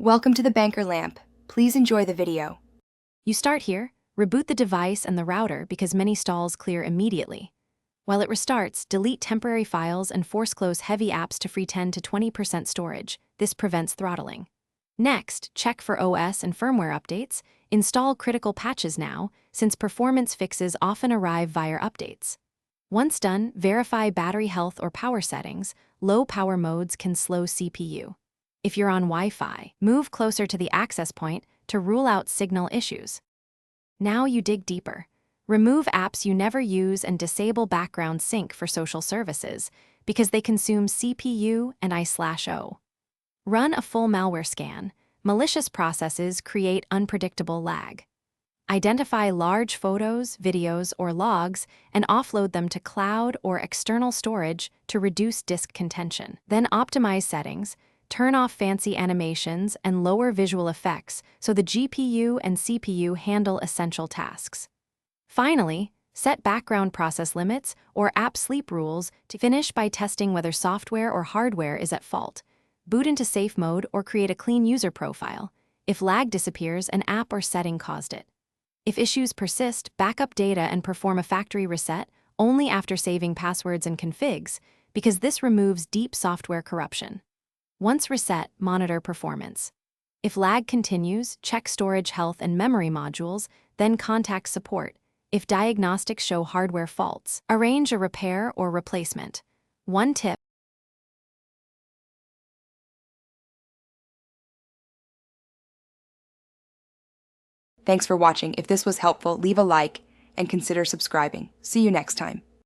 Welcome to the Banker Lamp. Please enjoy the video. You start here, reboot the device and the router because many stalls clear immediately. While it restarts, delete temporary files and force close heavy apps to free 10 to 20% storage. This prevents throttling. Next, check for OS and firmware updates. Install critical patches now, since performance fixes often arrive via updates. Once done, verify battery health or power settings. Low power modes can slow CPU. If you're on Wi-Fi, move closer to the access point to rule out signal issues. Now you dig deeper. Remove apps you never use and disable background sync for social services because they consume CPU and I/O. Run a full malware scan. Malicious processes create unpredictable lag. Identify large photos, videos, or logs and offload them to cloud or external storage to reduce disk contention. Then optimize settings. Turn off fancy animations and lower visual effects so the GPU and CPU handle essential tasks. Finally, set background process limits or app sleep rules to finish by testing whether software or hardware is at fault. Boot into safe mode or create a clean user profile. If lag disappears, an app or setting caused it. If issues persist, backup data and perform a factory reset only after saving passwords and configs, because this removes deep software corruption. Once reset, monitor performance. If lag continues, check storage health and memory modules, then contact support. If diagnostics show hardware faults, arrange a repair or replacement. One tip: Thanks for watching. If this was helpful, leave a like and consider subscribing. See you next time.